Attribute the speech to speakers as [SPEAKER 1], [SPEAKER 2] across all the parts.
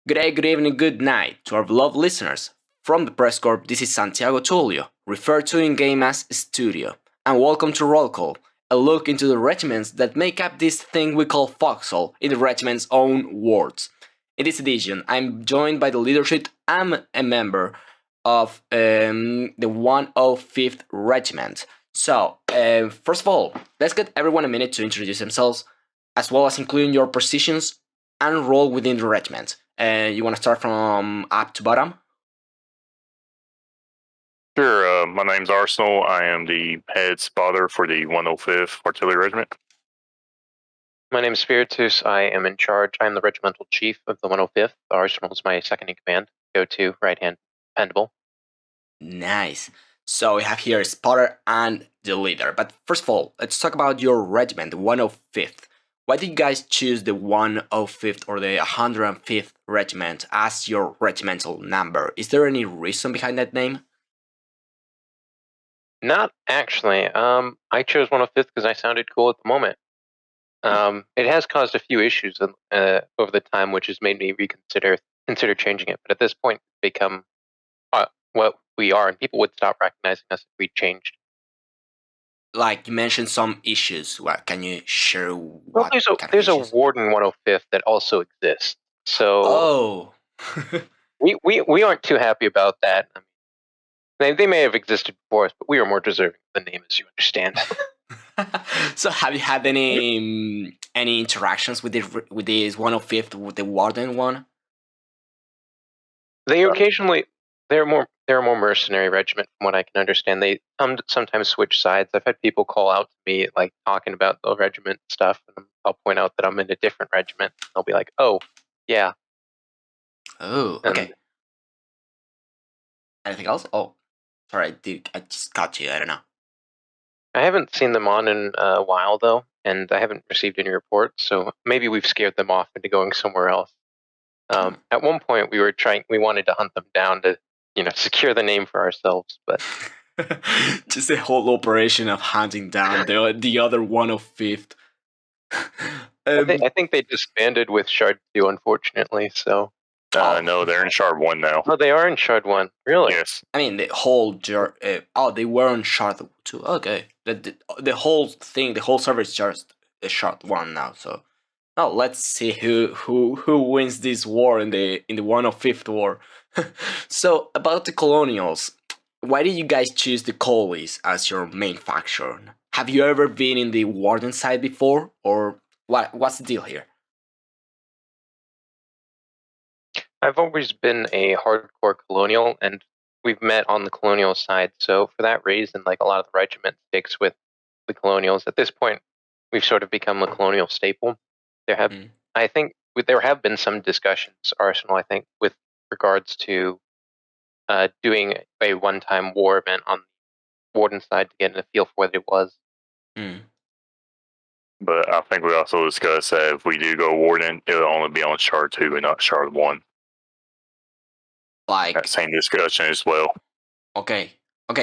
[SPEAKER 1] Good day, good evening, good night to our beloved listeners. From the press corps, this is Santiago Tullio, referred to in game as Studio, and welcome to Roll Call, a look into the regiments that make up this thing we call Foxhole in the regiment's own words. In this edition, I'm joined by the leadership. I'm a member of the 105th Regiment. So, first of all, let's get everyone a minute to introduce themselves, as well as including your positions and role within the regiment. You want to start from up to bottom?
[SPEAKER 2] Sure. My name's Arsenal. I am the head spotter for the 105th Artillery Regiment.
[SPEAKER 3] My name is Spiritus. I am in charge. I'm the regimental chief of the 105th. Arsenal is my second in command. Go-to, right-hand, dependable.
[SPEAKER 1] Nice. So we have here a spotter and the leader. But first of all, let's talk about your regiment, the 105th. Why did you guys choose the 105th or the 105th Regiment as your regimental number? Is there any reason behind that name?
[SPEAKER 3] Not actually. I chose 105th because I sounded cool at the moment. It has caused a few issues over the time, which has made me consider changing it. But at this point, it's become what we are, and people would stop recognizing us if we changed.
[SPEAKER 1] Like you mentioned some issues. What can you share?
[SPEAKER 3] Well, there's a warden 105th that also exists. So we aren't too happy about that. I mean, they may have existed before us, but we are more deserving of the name, as you understand.
[SPEAKER 1] So have you had any interactions with this 105th, with the warden one?
[SPEAKER 3] They occasionally they're a more mercenary regiment from what I can understand. They sometimes switch sides. I've had people call out to me like talking about the regiment stuff, and I'll point out that I'm in a different regiment. They'll be like, "Oh, yeah."
[SPEAKER 1] Oh, okay. Anything else? Oh, sorry, I just got you. I don't know.
[SPEAKER 3] I haven't seen them on in a while though, and I haven't received any reports. So maybe we've scared them off into going somewhere else. At one point, we wanted to hunt them down to, secure the name for ourselves, but
[SPEAKER 1] just a whole operation of hunting down the other 105th.
[SPEAKER 3] I think they disbanded with Shard 2, unfortunately. So
[SPEAKER 2] no, they're in Shard 1 now.
[SPEAKER 3] Oh, they are in Shard 1, really?
[SPEAKER 2] Yes.
[SPEAKER 1] I mean, the whole they were on Shard 2. Okay, the whole thing, the whole server is just a Shard 1 now. So now let's see who wins this war in the 105th war. So about the colonials, why did you guys choose the colonies as your main faction? Have you ever been in the warden side before, or what's the deal here?
[SPEAKER 3] I've always been a hardcore colonial, and we've met on the colonial side. So for that reason, like a lot of the regiment sticks with the colonials. At this point, we've sort of become a colonial staple. I think there have been some discussions, Arsenal, I think, with regards to doing a one-time war event on the warden side to get a feel for what it was.
[SPEAKER 2] But I think we also discussed that if we do go warden, it will only be on Shard 2 and not Shard 1.
[SPEAKER 1] Like
[SPEAKER 2] that same discussion as well.
[SPEAKER 1] Okay,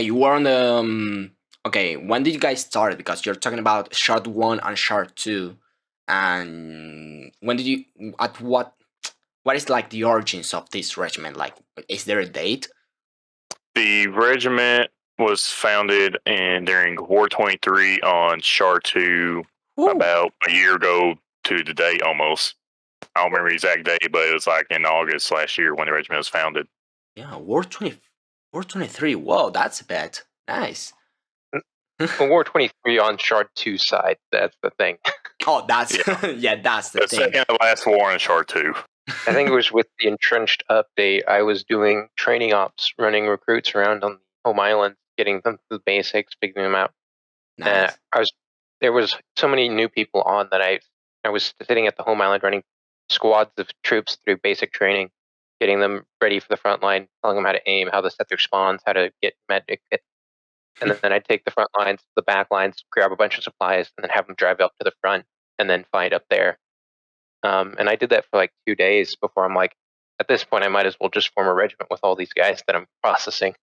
[SPEAKER 1] you were on the okay. When did you guys start? Because you're talking about Shard 1 and Shard 2, and when did you? At what is like the origins of this regiment? Like, is there a date?
[SPEAKER 2] The regiment was founded during War 23 on Shard 2. Ooh. About a year ago to the date almost. I don't remember the exact date, but it was like in August last year when the regiment was founded.
[SPEAKER 1] Yeah, War 23. Whoa, that's a bet. Nice.
[SPEAKER 3] War 23 on Shard 2 side. That's the thing.
[SPEAKER 1] Oh, that's that's the thing.
[SPEAKER 2] Second to last war on Shard 2.
[SPEAKER 3] I think it was with the entrenched update. I was doing training ops, running recruits around on home island, getting them through the basics, figuring them out.
[SPEAKER 1] Nice.
[SPEAKER 3] There was so many new people on that I was sitting at the home island running squads of troops through basic training, getting them ready for the front line, telling them how to aim, how to set their spawns, how to get medic kit. And then I'd take the front lines, the back lines, grab a bunch of supplies, and then have them drive up to the front and then fight up there. And I did that for like 2 days before I'm like, at this point, I might as well just form a regiment with all these guys that I'm processing.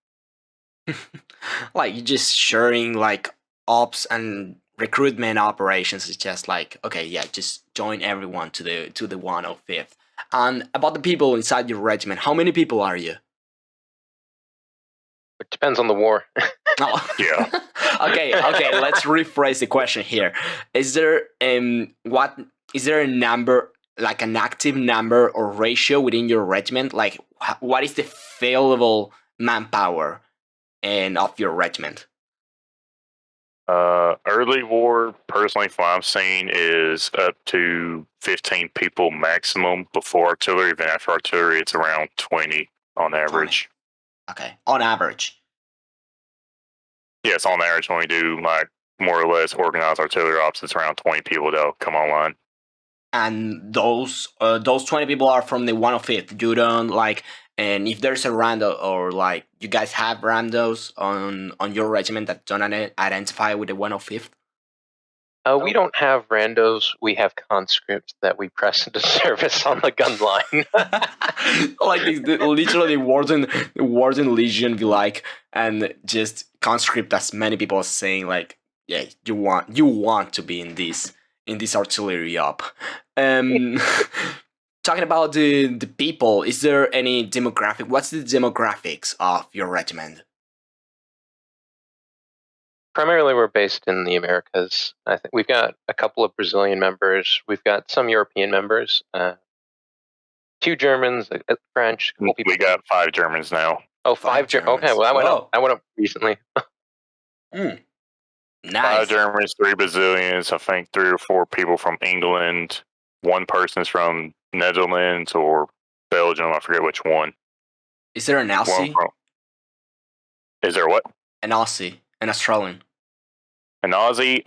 [SPEAKER 1] Like, you're just sharing like ops and recruitment operations is just like, okay, yeah, just join everyone to the 105th. And about the people inside your regiment, how many people are you?
[SPEAKER 3] It depends on the war.
[SPEAKER 1] Oh.
[SPEAKER 2] Yeah.
[SPEAKER 1] okay, let's rephrase the question here. Is there a number, like an active number or ratio within your regiment? Like what is the available manpower and of your regiment?
[SPEAKER 2] Early war, personally, from what I've seen, is up to 15 people maximum before artillery. Then after artillery, it's around 20 on average.
[SPEAKER 1] 20. Okay, on average.
[SPEAKER 2] Yes, on average, when we do like more or less organized artillery ops, it's around 20 people that'll come online.
[SPEAKER 1] And those 20 people are from the 105th. You don't like, and if there's a rando or like you guys have randos on your regiment that don't identify with the 105th.
[SPEAKER 3] We don't have randos. We have conscripts that we press into service on the gun line.
[SPEAKER 1] Like literally the warden legion be like, and just conscript as many people as saying like, yeah, you want to be in this artillery up. Talking about the people, is there any demographic? What's the demographics of your regiment?
[SPEAKER 3] Primarily, we're based in the Americas. I think we've got a couple of Brazilian members. We've got some European members. 2 Germans, a French. A couple people.
[SPEAKER 2] We got 5 Germans now.
[SPEAKER 3] Oh, 5 Germans. Okay, well, I went up recently.
[SPEAKER 1] Nice.
[SPEAKER 2] 5 Germans, 3 Brazilians. I think 3 or 4 people from England. 1 person's from Netherlands or Belgium. I forget which one.
[SPEAKER 1] Is there an Aussie?
[SPEAKER 2] Is there what?
[SPEAKER 1] An Aussie, an Australian.
[SPEAKER 2] An Aussie?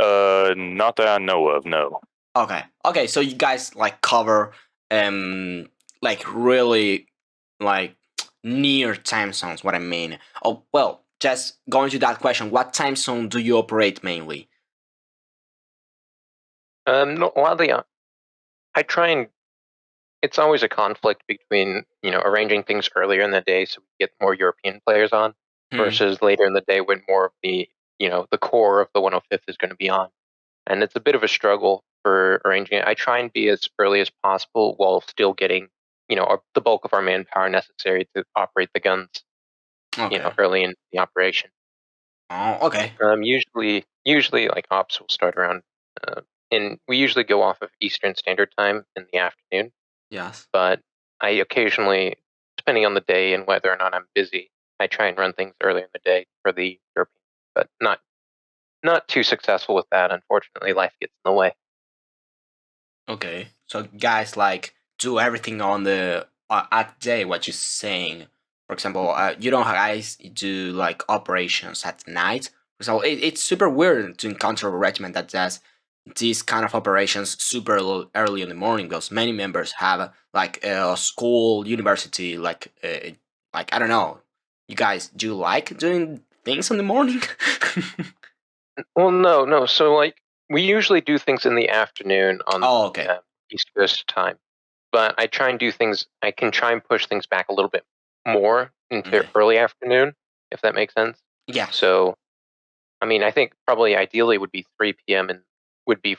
[SPEAKER 2] Not that I know of. No.
[SPEAKER 1] Okay. So you guys like cover like really like near time zones. What I mean. Oh well, just going to that question. What time zone do you operate mainly?
[SPEAKER 3] No, I try and. It's always a conflict between arranging things earlier in the day so we get more European players on versus later in the day when more of the the core of the 105th is going to be on, and it's a bit of a struggle for arranging it. I try and be as early as possible while still getting the bulk of our manpower necessary to operate the guns.
[SPEAKER 1] Okay.
[SPEAKER 3] Early in the operation.
[SPEAKER 1] Oh, okay.
[SPEAKER 3] Usually like ops will start around, and we usually go off of Eastern Standard Time in the afternoon.
[SPEAKER 1] Yes.
[SPEAKER 3] But I occasionally, depending on the day and whether or not I'm busy, I try and run things early in the day for the Europeans, but not too successful with that. Unfortunately, life gets in the way.
[SPEAKER 1] Okay. So guys like do everything on the at day. What you're saying. For example, you don't guys do like operations at night. So it's super weird to encounter a regiment that does these kind of operations super early in the morning because many members have like a school, university, like I don't know. You guys do like doing things in the morning?
[SPEAKER 3] Well, no. So like we usually do things in the afternoon on
[SPEAKER 1] okay.
[SPEAKER 3] East Coast time, but I try and do things. I can try and push things back a little bit more into early afternoon, if that makes sense.
[SPEAKER 1] Yeah.
[SPEAKER 3] So, I mean, I think probably ideally would be 3 p.m. and would be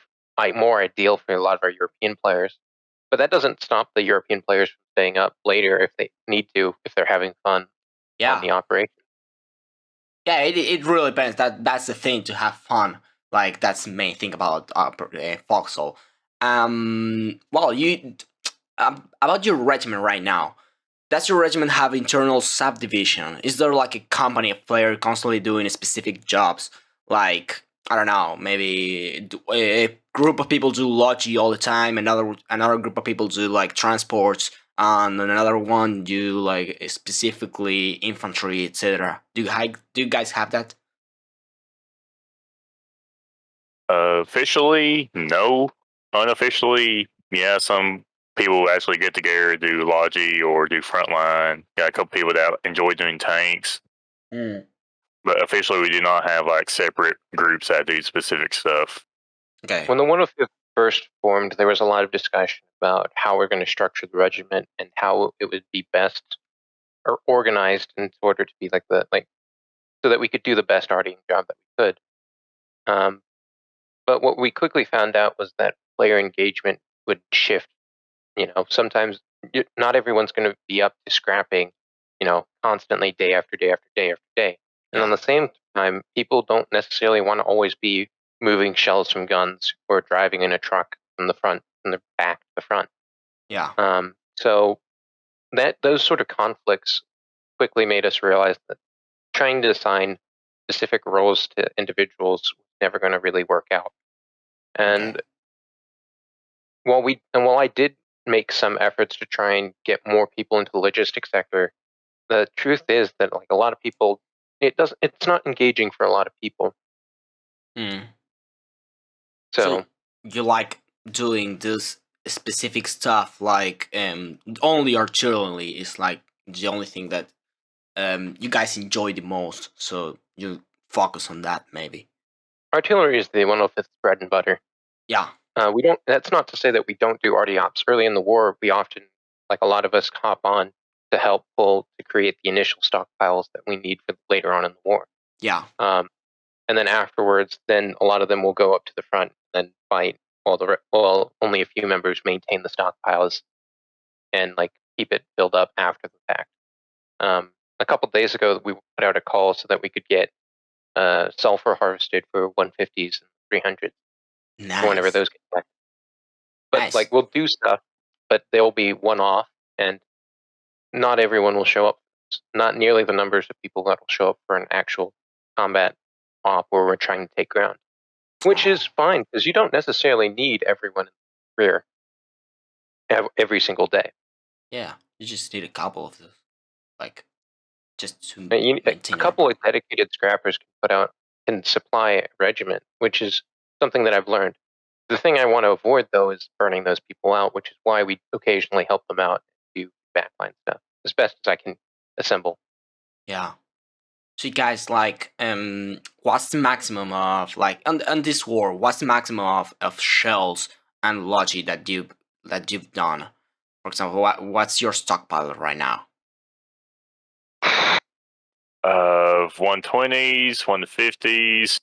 [SPEAKER 3] more ideal for a lot of our European players. But that doesn't stop the European players from staying up later if they need to, if they're having fun on the operation.
[SPEAKER 1] Yeah, it really depends. That's the thing, to have fun. Like that's the main thing about Foxhole. Well, you about your regiment right now. Does your regiment have internal subdivision? Is there like a company of players constantly doing specific jobs? Like I don't know, maybe a group of people do logi all the time. Another group of people do like transports, and another one do like specifically infantry, etc. Do you guys have that?
[SPEAKER 2] Officially, no. Unofficially, yeah. Some people actually get together, do logi or do frontline. Got a couple people that enjoy doing tanks. But officially, we do not have like separate groups that do specific stuff.
[SPEAKER 1] Okay.
[SPEAKER 3] When the 105th first formed, there was a lot of discussion about how we're going to structure the regiment and how it would be best or organized in order to be so that we could do the best RDing job that we could. But what we quickly found out was that player engagement would shift. Sometimes not everyone's going to be up to scrapping, constantly day after day after day after day. And on the same time, people don't necessarily want to always be moving shells from guns or driving in a truck from the back to the front.
[SPEAKER 1] Yeah.
[SPEAKER 3] So those sort of conflicts quickly made us realize that trying to assign specific roles to individuals was never going to really work out. And while I did make some efforts to try and get more people into the logistics sector, the truth is that like a lot of people, it's not engaging for a lot of people. So
[SPEAKER 1] you like doing this specific stuff, like only artillery is like the only thing that you guys enjoy the most, so you focus on that maybe.
[SPEAKER 3] Artillery is the 105th bread and butter.
[SPEAKER 1] Yeah.
[SPEAKER 3] We don't. That's not to say that we don't do arty ops. Early in the war, we often, like a lot of us, hop on to help pull to create the initial stockpiles that we need for later on in the war.
[SPEAKER 1] Yeah.
[SPEAKER 3] And then afterwards, then a lot of them will go up to the front and fight. While only a few members maintain the stockpiles and like keep it filled up after the fact. A couple days ago, we put out a call so that we could get sulfur harvested for 150s and 300s.
[SPEAKER 1] Nice.
[SPEAKER 3] Whenever those get collected. But
[SPEAKER 1] Nice.
[SPEAKER 3] like we'll do stuff, but they'll be one-off, and not everyone will show up. Not nearly the numbers of people that will show up for an actual combat op where we're trying to take ground, which is fine because you don't necessarily need everyone in the rear every single day.
[SPEAKER 1] Yeah, you just need a couple of those, like just to
[SPEAKER 3] a couple of dedicated scrappers can supply a regiment, which is something that I've learned. The thing I want to avoid, though, is burning those people out, which is why we occasionally help them out and do backline stuff as best as I can assemble.
[SPEAKER 1] Yeah. So you guys, like, what's the maximum of, like, on this war, what's the maximum of shells and logi that you've done? For example, what's your stockpile right now?
[SPEAKER 2] 120s, 150s.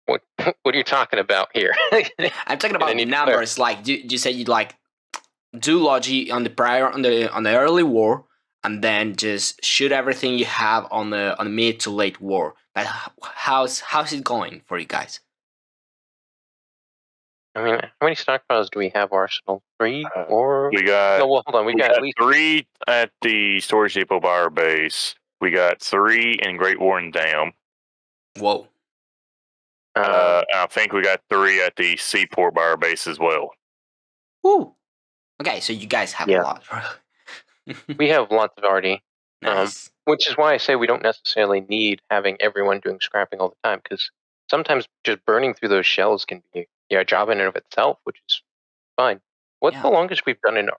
[SPEAKER 3] What are you talking about here?
[SPEAKER 1] I'm talking about numbers. Like you said, you like do logi on the early war, and then just shoot everything you have on the mid to late war. Like, how's it going for you guys?
[SPEAKER 3] I mean, how many stockpiles do we have, Arsenal? 3, 4?
[SPEAKER 2] We got.
[SPEAKER 3] No, well, hold on. We got at least
[SPEAKER 2] 3 at the storage depot by our base. We got 3 in Great Warden Dam.
[SPEAKER 1] Whoa.
[SPEAKER 2] I think we got 3 at the seaport by our base as well.
[SPEAKER 1] Woo. Okay, so you guys have a lot.
[SPEAKER 3] We have lots of RD.
[SPEAKER 1] Nice.
[SPEAKER 3] Which is why I say we don't necessarily need having everyone doing scrapping all the time, because sometimes just burning through those shells can be a job in and of itself, which is fine. What's the longest we've done in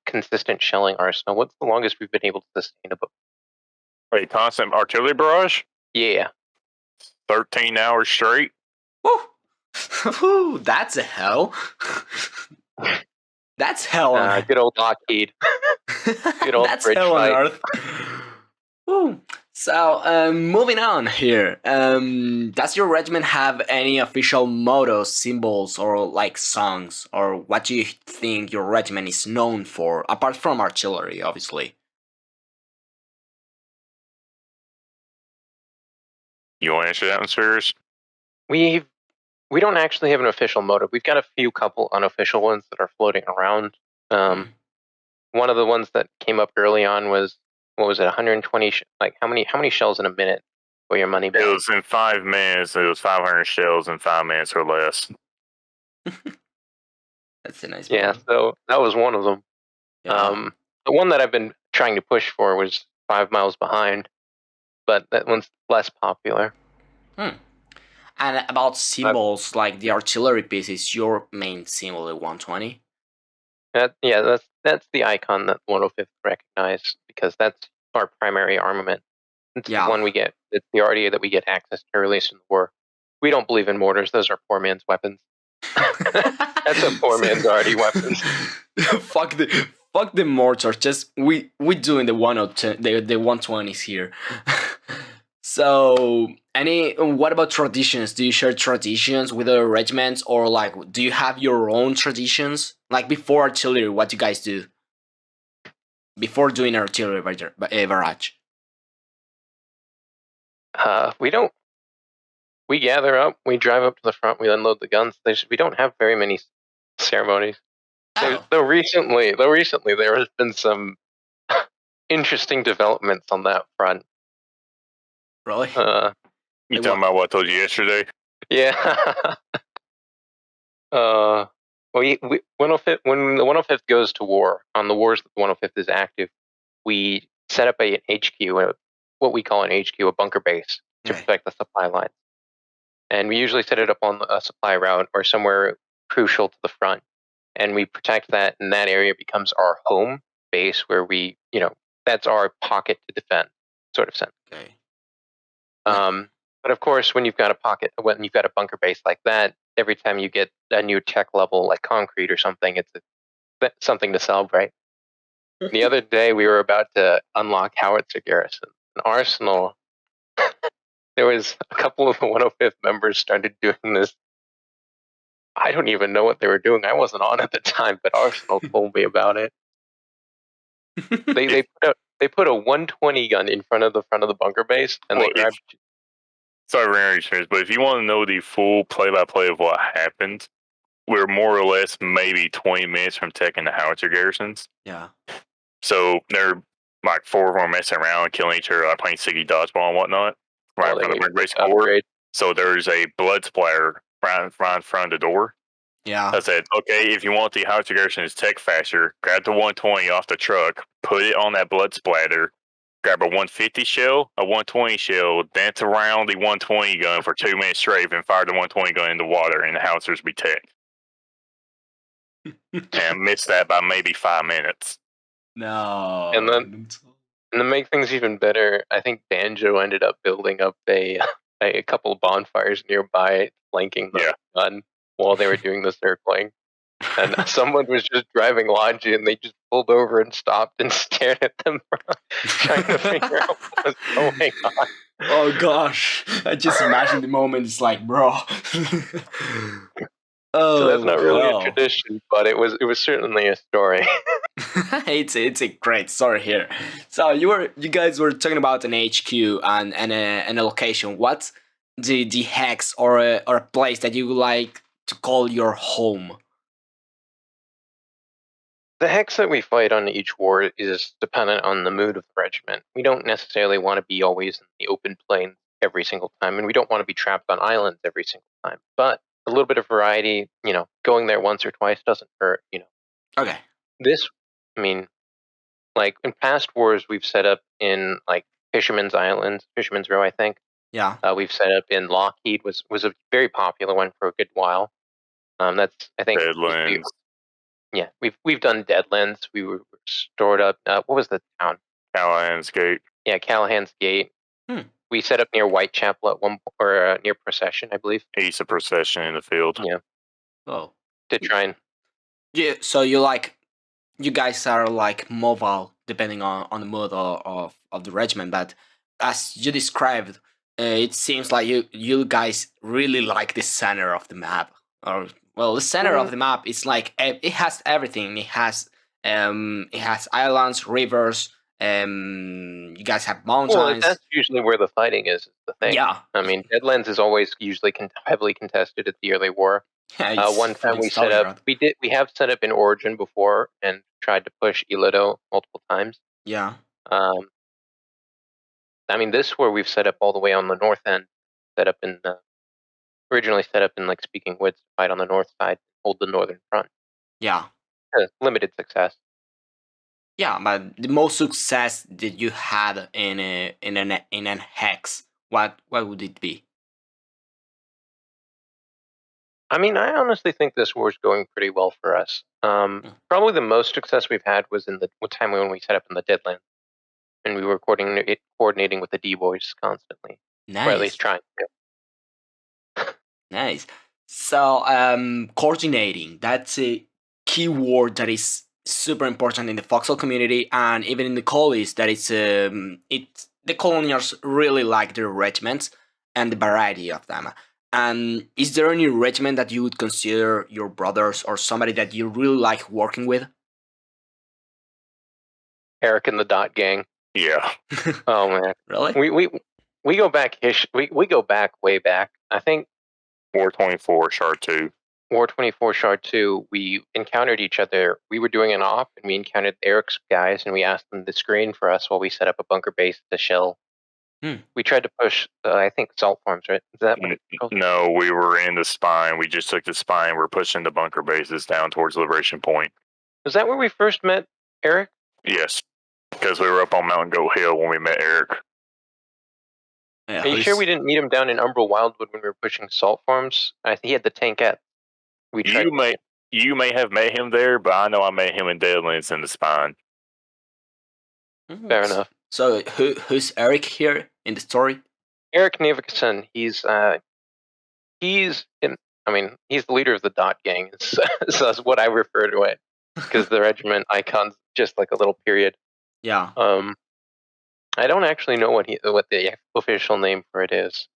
[SPEAKER 3] consistent shelling, Arsenal? What's the longest we've been able to sustain a book?
[SPEAKER 2] Wait, constant artillery barrage?
[SPEAKER 3] Yeah.
[SPEAKER 2] 13 hours straight.
[SPEAKER 1] Woo! That's a hell. That's hell on
[SPEAKER 3] good old Lockheed. Good old
[SPEAKER 1] That's
[SPEAKER 3] bridge
[SPEAKER 1] hell
[SPEAKER 3] fight.
[SPEAKER 1] on earth. Woo. So, moving on here. Does your regiment have any official mottos, symbols, or like songs? Or what do you think your regiment is known for, apart from artillery, obviously?
[SPEAKER 2] You want to answer that one, Spiritus?
[SPEAKER 3] We don't actually have an official motto. We've got a couple unofficial ones that are floating around. One of the ones that came up early on was, what was it, 120? Like how many shells in a minute for your money back?
[SPEAKER 2] It was in 5 minutes. It was 500 shells in 5 minutes or less.
[SPEAKER 1] That's a nice.
[SPEAKER 3] Yeah, so that was one of them.
[SPEAKER 1] Yeah.
[SPEAKER 3] The one that I've been trying to push for was 5 miles behind, but that one's less popular.
[SPEAKER 1] And about symbols, like the artillery piece is your main symbol at 120?
[SPEAKER 3] That's the icon that 105th recognized, because that's our primary armament. It's the one we get. It's the RDA that we get access to earliest in the war. We don't believe in mortars. Those are poor man's weapons. That's a poor man's RD weapons.
[SPEAKER 1] Fuck the mortars. Just we doing the 120s here. So, what about traditions? Do you share traditions with other regiments, or like, do you have your own traditions? Like before artillery, what you guys do before doing artillery barrage?
[SPEAKER 3] We don't. We gather up. We drive up to the front. We unload the guns. We don't have very many ceremonies.
[SPEAKER 1] Oh,
[SPEAKER 3] Though recently, there has been some interesting developments on that front.
[SPEAKER 1] really?
[SPEAKER 2] You
[SPEAKER 1] Like
[SPEAKER 2] talking about what I told you yesterday?
[SPEAKER 3] Yeah. We 105th, when the 105th goes to war, on the wars that the 105th is active, we set up an HQ, what we call an HQ, a bunker base, to
[SPEAKER 1] Okay.
[SPEAKER 3] protect the supply lines. And we usually set it up on a supply route or somewhere crucial to the front. And we protect that, and that area becomes our home base where we, that's our pocket to defend, sort of sense.
[SPEAKER 1] Okay.
[SPEAKER 3] But of course, when you've got a bunker base like that, every time you get a new tech level like concrete or something, it's something to celebrate. The other day, we were about to unlock howitzer garrison. An arsenal. There was a couple of the 105th members started doing this. I don't even know what they were doing. I wasn't on at the time, but Arsenal told me about it. They put a 120 gun in front of the bunker base, and they grabbed.
[SPEAKER 2] Sorry for interrupting, but if you want to know the full play-by-play of what happened, we're more or less maybe 20 minutes from taking the howitzer garrisons.
[SPEAKER 1] Yeah.
[SPEAKER 2] So they're like four of them messing around, killing each other, like playing Siggy dodgeball and whatnot, right in front of the base door. So there's a blood splatter right in front of the door.
[SPEAKER 1] Yeah.
[SPEAKER 2] I said, okay, if you want the howitzer garrison to tech faster, grab the 120 off the truck, put it on that blood splatter, grab a 150 shell, a 120 shell, dance around the 120 gun for 2 minutes straight, and fire the 120 gun in the water, and the howitzers be tech. And missed that by maybe 5 minutes.
[SPEAKER 1] No.
[SPEAKER 3] And then, to make things even better, I think Banjo ended up building up a couple of bonfires nearby, flanking the gun while they were doing the circling. And someone was just driving Logi, and they just pulled over and stopped and stared at them, trying to figure out what was going on.
[SPEAKER 1] Oh gosh, I just imagine the moment. It's like, bro.
[SPEAKER 3] So that's not really a tradition, but it was certainly a story.
[SPEAKER 1] it's a great story here. So you guys were talking about an HQ and a location. What's the hex or a place that you like to call your home?
[SPEAKER 3] The hex that we fight on each war is dependent on the mood of the regiment. We don't necessarily want to be always in the open plain every single time, and we don't want to be trapped on islands every single time. But a little bit of variety, going there once or twice doesn't hurt,
[SPEAKER 1] Okay.
[SPEAKER 3] Like in past wars, we've set up in like Fisherman's Row, I think.
[SPEAKER 1] Yeah.
[SPEAKER 3] We've set up in Lockheed, was a very popular one for a good while. That's, I think,
[SPEAKER 2] Deadlands.
[SPEAKER 3] Yeah, we've done Deadlands. We were stored up. What was the town?
[SPEAKER 2] Callahan's Gate.
[SPEAKER 3] Yeah, Callahan's Gate. We set up near Whitechapel at near Procession, I believe.
[SPEAKER 2] East of Procession in the field.
[SPEAKER 3] Yeah.
[SPEAKER 1] Oh.
[SPEAKER 3] To try and.
[SPEAKER 1] Yeah. So you guys are like mobile depending on the mood of the regiment, but as you described, it seems like you guys really like the center of the map. Or well, the center of the map is like it has everything. It has islands, rivers. You guys have mountains.
[SPEAKER 3] Well, that's usually where the fighting is the thing.
[SPEAKER 1] Yeah.
[SPEAKER 3] I mean, Deadlands is always usually heavily contested at the early war.
[SPEAKER 1] Yeah,
[SPEAKER 3] one time we set up. We have set up in Origin before and tried to push Ilodo multiple times.
[SPEAKER 1] Yeah.
[SPEAKER 3] I mean, this war we've set up all the way on the north end. Originally set up in like Speaking Woods to fight on the north side, hold the northern front.
[SPEAKER 1] Yeah.
[SPEAKER 3] Limited success.
[SPEAKER 1] Yeah, but the most success that you had in an hex, what would it be?
[SPEAKER 3] I mean, I honestly think this war's going pretty well for us. Probably the most success we've had was in the time when we set up in the Deadlands, and we were coordinating with the Ddoes constantly.
[SPEAKER 1] Nice.
[SPEAKER 3] Or at least trying to.
[SPEAKER 1] Nice. So, coordinating, that's a key word that is super important in the Foxhole community and even in the collies. That it's the colonials really like their regiments and the variety of them. And is there any regiment that you would consider your brothers or somebody that you really like working with?
[SPEAKER 3] Eric and the Dot Gang.
[SPEAKER 2] Yeah.
[SPEAKER 3] Oh man,
[SPEAKER 1] Really?
[SPEAKER 3] we go back. We go back way back. I think
[SPEAKER 2] War 24, Shard 2.
[SPEAKER 3] War 24 Shard 2. We encountered each other. We were doing an op, and we encountered Eric's guys, and we asked them to screen for us while we set up a bunker base to shell. We tried to push, I think, salt farms, right? Is that what it's called?
[SPEAKER 2] No, we were in the spine. We just took the spine. We're pushing the bunker bases down towards Liberation Point.
[SPEAKER 3] Was that where we first met Eric?
[SPEAKER 2] Yes, because we were up on Mountain Goat Hill when we met Eric.
[SPEAKER 1] Yeah,
[SPEAKER 3] Are you sure we didn't meet him down in Umbral Wildwood when we were pushing salt farms? I think he had the tankette.
[SPEAKER 2] You may have met him there, but I know I met him in Deadlands in the spine.
[SPEAKER 3] Fair enough.
[SPEAKER 1] So who's Eric here in the story?
[SPEAKER 3] Eric Navikson. He's the leader of the Dot Gang. So that's what I refer to it, because the regiment icon's just like a little period.
[SPEAKER 1] Yeah.
[SPEAKER 3] I don't actually know what the official name for it is.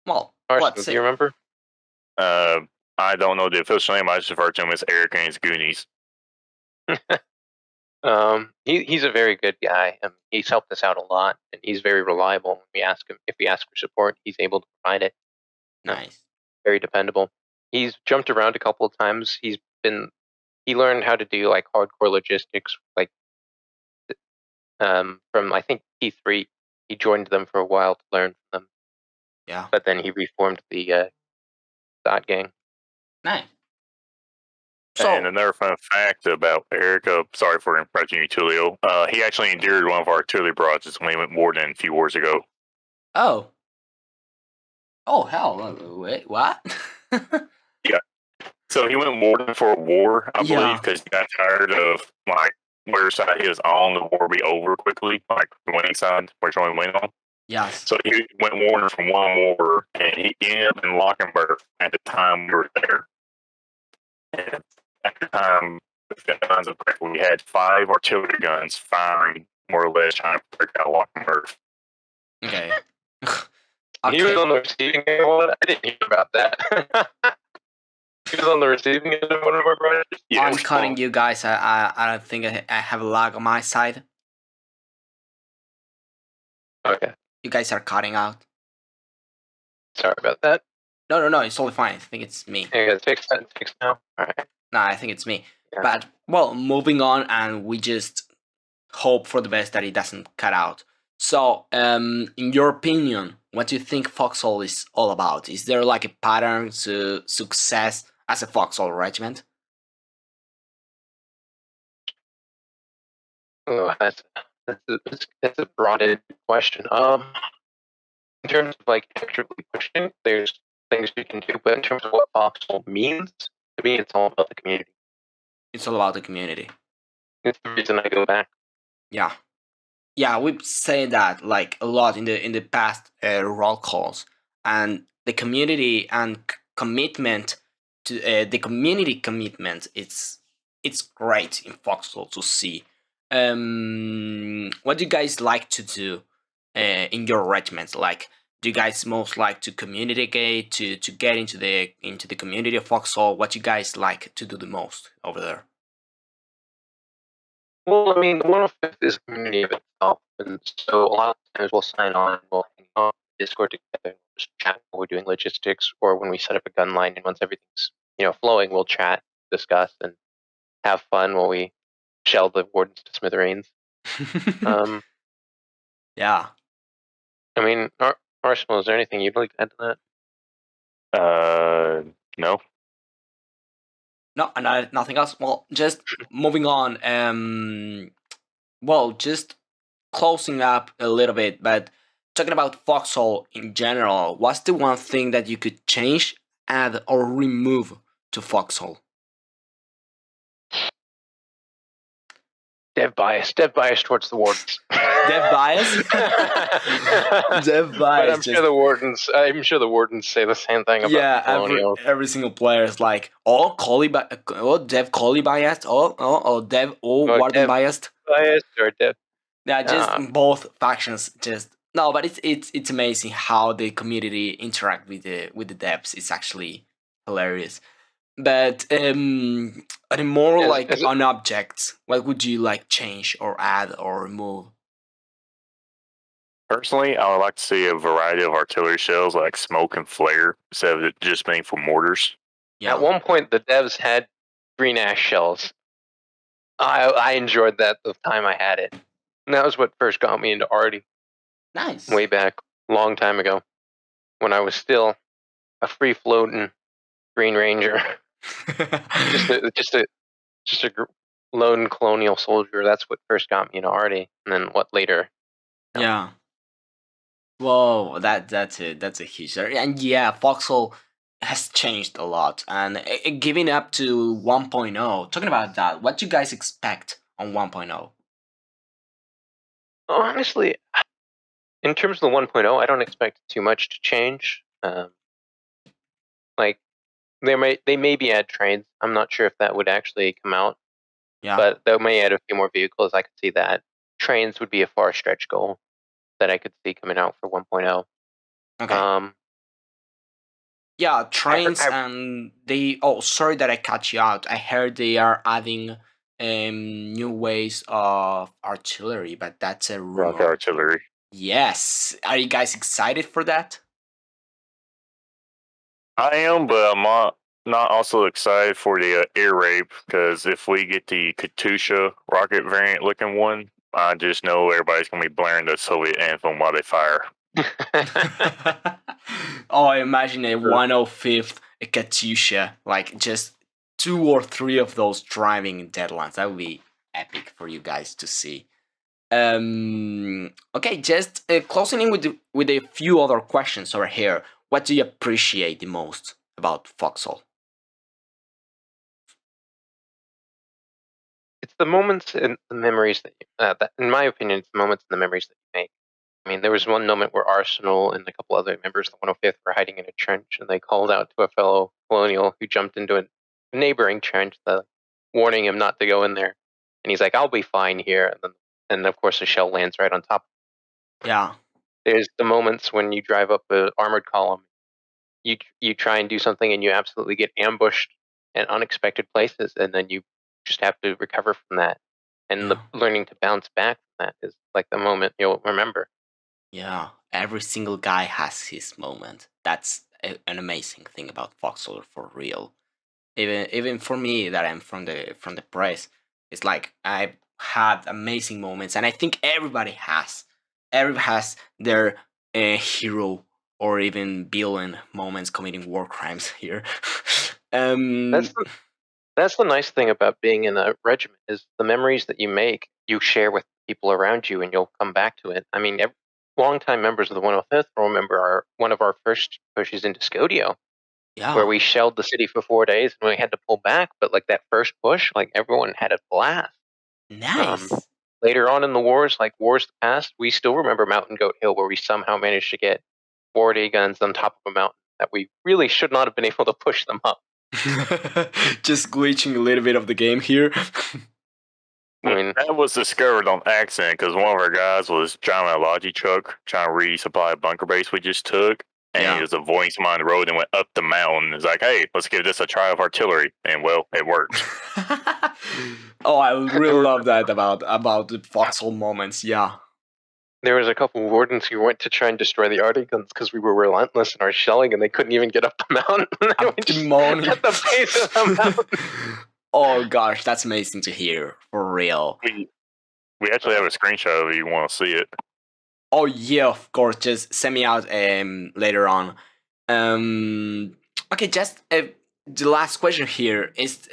[SPEAKER 1] Well,
[SPEAKER 3] Arsenal, do you remember?
[SPEAKER 2] I don't know the official name. I just refer to him as Eric and his Goonies.
[SPEAKER 3] He's a very good guy. He's helped us out a lot, and he's very reliable. When we ask him, if we ask for support, he's able to provide it.
[SPEAKER 1] Nice.
[SPEAKER 3] Very dependable. He's jumped around a couple of times. He learned how to do like hardcore logistics, like from I think P3. He joined them for a while to learn from them.
[SPEAKER 1] Yeah.
[SPEAKER 3] But then he reformed the Dot Gang.
[SPEAKER 1] Nice. So,
[SPEAKER 2] and another fun fact about Eric, sorry for interrupting you, Tullio. He actually endured one of our artillery barrages when he went warden a few wars ago.
[SPEAKER 1] Oh, hell! Wait, what?
[SPEAKER 2] Yeah. So he went warden for a war, I believe, because he got tired of like where side he was on, the war be over quickly, like the winning side, which one went on.
[SPEAKER 1] Yes.
[SPEAKER 2] So he went warden from one war, and he ended up in Lockenberg at the time we were there. And at the time, the guns of we had 5 artillery guns firing more or less trying to break out Lockenberg.
[SPEAKER 1] Okay.
[SPEAKER 3] He was on the receiving end of one? I didn't hear about that. He was on the receiving end of one of our barrages?
[SPEAKER 2] Yeah,
[SPEAKER 1] I'm cutting you guys. I think I have a lag on my side.
[SPEAKER 3] Okay.
[SPEAKER 1] You guys are cutting out.
[SPEAKER 3] Sorry about that.
[SPEAKER 1] No, it's totally fine. I think it's me.
[SPEAKER 3] Okay, it's fixed now? Alright.
[SPEAKER 1] Nah, I think it's me.
[SPEAKER 3] Yeah.
[SPEAKER 1] But, well, moving on, and we just hope for the best that it doesn't cut out. So, in your opinion, what do you think Foxhole is all about? Is there like a pattern to success as a Foxhole regiment?
[SPEAKER 3] Oh, that's a broad question. In terms of like actively pushing, there's things you can do, but in terms of what Foxhole means, to me, it's all about the community.
[SPEAKER 1] It's all about the community.
[SPEAKER 3] It's the reason I go back.
[SPEAKER 1] Yeah, we've said that like a lot in the past roll calls, and the community and commitment to the community commitment. It's great in Foxhole to see. What do you guys like to do in your regiments? Like, do you guys most like to communicate to get into the community of Foxhole? What you guys like to do the most over there?
[SPEAKER 3] Well, I mean, the 105th is a community of itself, and so a lot of times we'll sign on, we'll hang on Discord together, just chat while we're doing logistics, or when we set up a gun line, and once everything's flowing, we'll chat, discuss, and have fun while we shell the wardens to smithereens.
[SPEAKER 1] Yeah.
[SPEAKER 3] I mean, Arsenal, is there anything you'd like to add to
[SPEAKER 2] that? No.
[SPEAKER 1] No, and nothing else. Well, just moving on. Well, just closing up a little bit, but talking about Foxhole in general, what's the one thing that you could change, add, or remove to Foxhole?
[SPEAKER 3] Dev bias towards the wardens.
[SPEAKER 1] Dev bias? Dev bias.
[SPEAKER 3] But I'm sure the wardens say the same thing about the colonials.
[SPEAKER 1] Every single player is like, Dev Collie biased, Dev warden biased.
[SPEAKER 3] biased or
[SPEAKER 1] Yeah, just
[SPEAKER 3] uh,
[SPEAKER 1] both factions. Just no, but it's amazing how the community interact with the devs. It's actually hilarious. But on a more like
[SPEAKER 3] as
[SPEAKER 1] on objects, what would you like change or add or remove?
[SPEAKER 2] Personally, I would like to see a variety of artillery shells like smoke and flare instead of it just being for mortars.
[SPEAKER 3] at
[SPEAKER 1] Yeah,
[SPEAKER 3] one point the devs had green ash shells. I enjoyed that the time I had it. And that was what first got me into arty
[SPEAKER 1] nice.
[SPEAKER 3] way back, long time ago, when I was still a free floating Green Ranger, just a just a just a lone colonial soldier. That's what first got me into arty, and then what later. You know,
[SPEAKER 1] Yeah. Whoa, that's a huge and yeah, Foxhole has changed a lot and giving up to 1.0. Talking about that, what do you guys expect on 1.0?
[SPEAKER 3] honestly, in terms of the 1.0, I don't expect too much to change. Like they maybe add trains. I'm not sure if that would actually come out,
[SPEAKER 1] Yeah.
[SPEAKER 3] but they may add a few more vehicles. I could see that. Trains would be a far stretch goal that I could see coming out for 1.0.
[SPEAKER 1] Okay.
[SPEAKER 3] Um,
[SPEAKER 1] Yeah,
[SPEAKER 3] I heard,
[SPEAKER 1] trains and they. Oh, sorry that I cut you out. I heard they are adding new ways of artillery, but that's a
[SPEAKER 2] Rock
[SPEAKER 1] rumor.
[SPEAKER 2] artillery.
[SPEAKER 1] Yes, are you guys excited for that?
[SPEAKER 2] I am, but I'm not also excited for the air rape because if we get the Katusha rocket variant looking one, I just know everybody's gonna be blaring the Soviet anthem while they fire.
[SPEAKER 1] Oh, I imagine a 105th a Katusha, like just two or three of those driving in Deadlands. That would be epic for you guys to see. Okay, just closing in with a few other questions over here. What do you appreciate the most about Foxhole?
[SPEAKER 3] it's the moments and the memories that, in my opinion, it's the moments and the memories that you make. I mean, there was one moment where Arsenal and a couple other members of the 105th were hiding in a trench, and they called out to a fellow colonial who jumped into a neighboring trench, warning him not to go in there. And he's like, "I'll be fine here." And of course, a shell lands right on top.
[SPEAKER 1] Yeah,
[SPEAKER 3] There's the moments when you drive up an armored column, you try and do something, and you absolutely get ambushed in unexpected places, and then you just have to recover from that. And the
[SPEAKER 1] yeah,
[SPEAKER 3] learning to bounce back from that is like the moment you'll remember.
[SPEAKER 1] yeah. Every single guy has his moment. That's an amazing thing about Foxhole for real. Even for me that I'm from the press, it's like I've had amazing moments, and I think everybody has their hero or even villain moments committing war crimes here.
[SPEAKER 3] That's
[SPEAKER 1] um,
[SPEAKER 3] That's the nice thing about being in a regiment is the memories that you make, you share with people around you, and you'll come back to it. I mean, longtime members of the 105th will remember one of our first pushes into Scodio, where
[SPEAKER 1] yeah,
[SPEAKER 3] we shelled the city for 4 days and we had to pull back. But like that first push, like everyone had a blast. Um,
[SPEAKER 1] nice.
[SPEAKER 3] Later on in the wars, like wars past, we still remember Mountain Goat Hill, where we somehow managed to get 40 guns on top of a mountain that we really should not have been able to push them up.
[SPEAKER 1] Just glitching a little bit of the game here.
[SPEAKER 3] I mean,
[SPEAKER 2] That was discovered on accident because one of our guys was driving a logi truck trying to resupply a bunker base we just took, and he
[SPEAKER 1] Yeah.
[SPEAKER 2] was avoiding somebody on the road and went up the mountain. It's like, hey, let's give this a try of artillery, and well, it worked.
[SPEAKER 1] Oh, I really
[SPEAKER 3] there were
[SPEAKER 1] love that about the foxhole moments. Yeah.
[SPEAKER 3] There was a couple of wardens who went to try and destroy the arty guns because we were relentless in our shelling, and they couldn't even get up the mountain. They were
[SPEAKER 1] Up the
[SPEAKER 3] just
[SPEAKER 1] morning.
[SPEAKER 3] at the base of the mountain.
[SPEAKER 1] Oh gosh, that's amazing to hear for real.
[SPEAKER 2] We we actually have a screenshot of it if you want to see it.
[SPEAKER 1] Oh yeah, of course. Just send me out later on. Um, okay, just the last question here is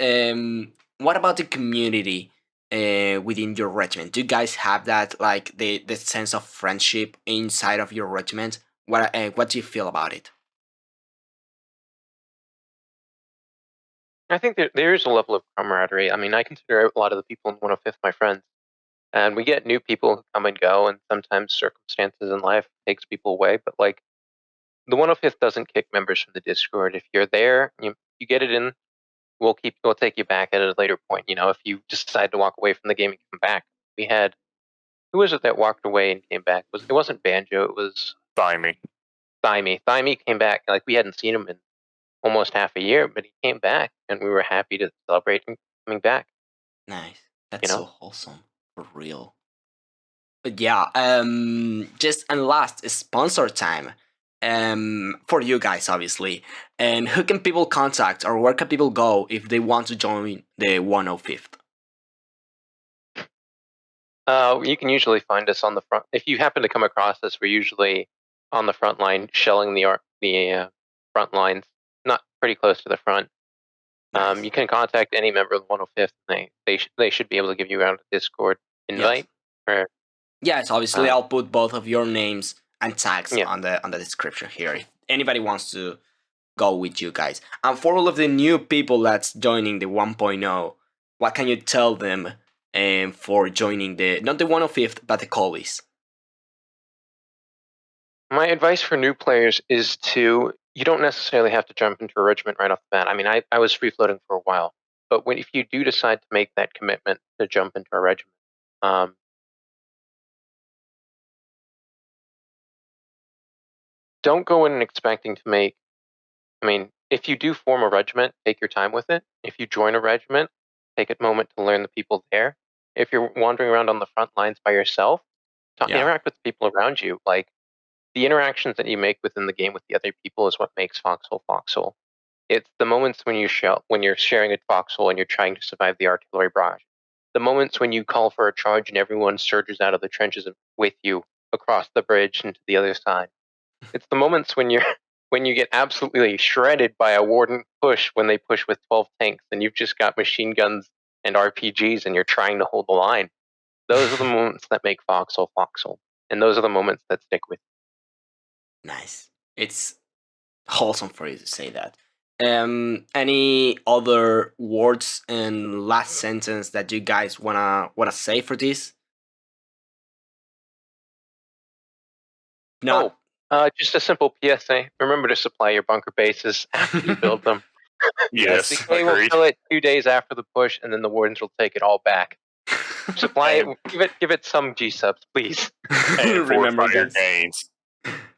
[SPEAKER 1] what about the community within your regiment? Do you guys have that like the sense of friendship inside of your regiment? What do you feel about it?
[SPEAKER 3] I think there is a level of camaraderie. I mean, I consider a lot of the people in 105th my friends, and we get new people who come and go, and sometimes circumstances in life takes people away. But like the 105th doesn't kick members from the Discord. If you're there, you get it in. We'll take you back at a later point. You know, if you just decide to walk away from the game and come back. We had, who was it that walked away and came back? It wasn't Banjo, it was
[SPEAKER 2] Thymie.
[SPEAKER 3] Thymie. Thymie came back. Like, we hadn't seen him in almost half a year, but he came back, and we were happy to celebrate him coming back.
[SPEAKER 1] Nice. That's
[SPEAKER 3] You know?
[SPEAKER 1] so wholesome. For real. But yeah, just and last sponsor time. For you guys, obviously. And who can people contact or where can people go if they want to join the 105th?
[SPEAKER 3] You can usually find us on the front. If you happen to come across us, we're usually on the front line, shelling the front lines, not pretty close to the front.
[SPEAKER 1] Nice.
[SPEAKER 3] You can contact any member of the 105th. They should be able to give you out a Discord invite. Or,
[SPEAKER 1] Yes, obviously I'll put both of your names and tags
[SPEAKER 3] Yeah.
[SPEAKER 1] on the description here. If anybody wants to go with you guys. And for all of the new people that's joining the 1.0, what can you tell them for joining not the 105th, but the Collies?
[SPEAKER 3] my advice for new players is you don't necessarily have to jump into a regiment right off the bat. I mean, I was free floating for a while, but if you do decide to make that commitment to jump into a regiment, don't go in expecting to make. I mean, if you do form a regiment, take your time with it. If you join a regiment, take a moment to learn the people there. If you're wandering around on the front lines by yourself, interact with the people around you. Like, the interactions that you make within the game with the other people is what makes Foxhole Foxhole. It's the moments when you're sharing a foxhole and you're trying to survive the artillery barrage. The moments when you call for a charge and everyone surges out of the trenches with you across the bridge and to the other side. It's the moments when you get absolutely shredded by a warden push when they push with 12 tanks and you've just got machine guns and RPGs and you're trying to hold the line. Those are the moments that make Foxhole Foxhole, and those are the moments that stick with you.
[SPEAKER 1] Nice. It's wholesome for you to say that. Any other words and last sentence that you guys wanna say for this? No.
[SPEAKER 3] Just a simple PSA. Remember to supply your bunker bases after you build them.
[SPEAKER 2] Yes,
[SPEAKER 3] The K will
[SPEAKER 2] agreed.
[SPEAKER 3] fill it 2 days after the push, and then the wardens will take it all back. Supply it. Give it some G subs, please.
[SPEAKER 2] And
[SPEAKER 1] Remember,
[SPEAKER 2] fortify your
[SPEAKER 1] guys.
[SPEAKER 2] gains.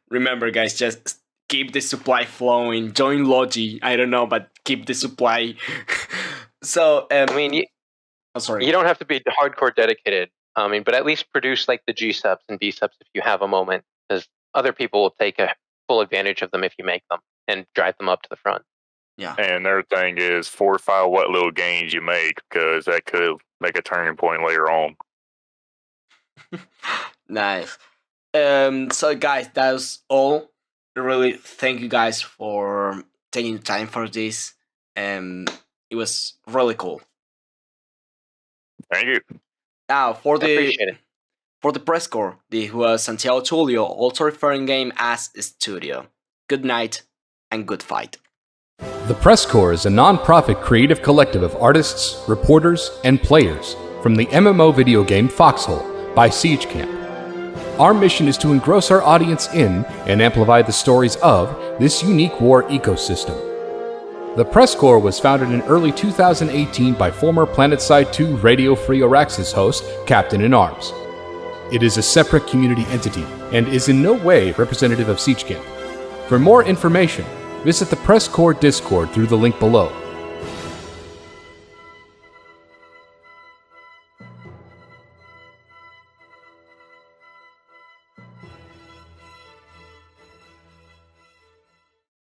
[SPEAKER 1] Remember, guys, just keep the supply flowing. Join Logi. I don't know, but keep the supply. So,
[SPEAKER 3] I mean,
[SPEAKER 1] sorry.
[SPEAKER 3] you don't have to be hardcore dedicated. I mean, but at least produce like the G subs and B subs if you have a moment, because other people will take a full advantage of them if you make them and drive them up to the front.
[SPEAKER 1] Yeah.
[SPEAKER 2] And their thing is fortify what little gains you make, because that could make a turning point later on.
[SPEAKER 1] Nice. So, guys, that was all. Really, thank you guys for taking the time for this. It was really cool.
[SPEAKER 2] Thank you.
[SPEAKER 1] Now, for
[SPEAKER 3] I appreciate it.
[SPEAKER 1] For the press corps, this was Santiago Tullio, also referring game as Studio. Good night and good fight.
[SPEAKER 4] The Press Corps is a non-profit creative collective of artists, reporters, and players from the MMO video game Foxhole by Siege Camp. Our mission is to engross our audience in and amplify the stories of this unique war ecosystem. The Press Corps was founded in early 2018 by former PlanetSide 2 Radio Free Araxis host Captain-in-Arms. It is a separate community entity and is in no way representative of Siege Camp. For more information, visit the Press Corps Discord through the link below.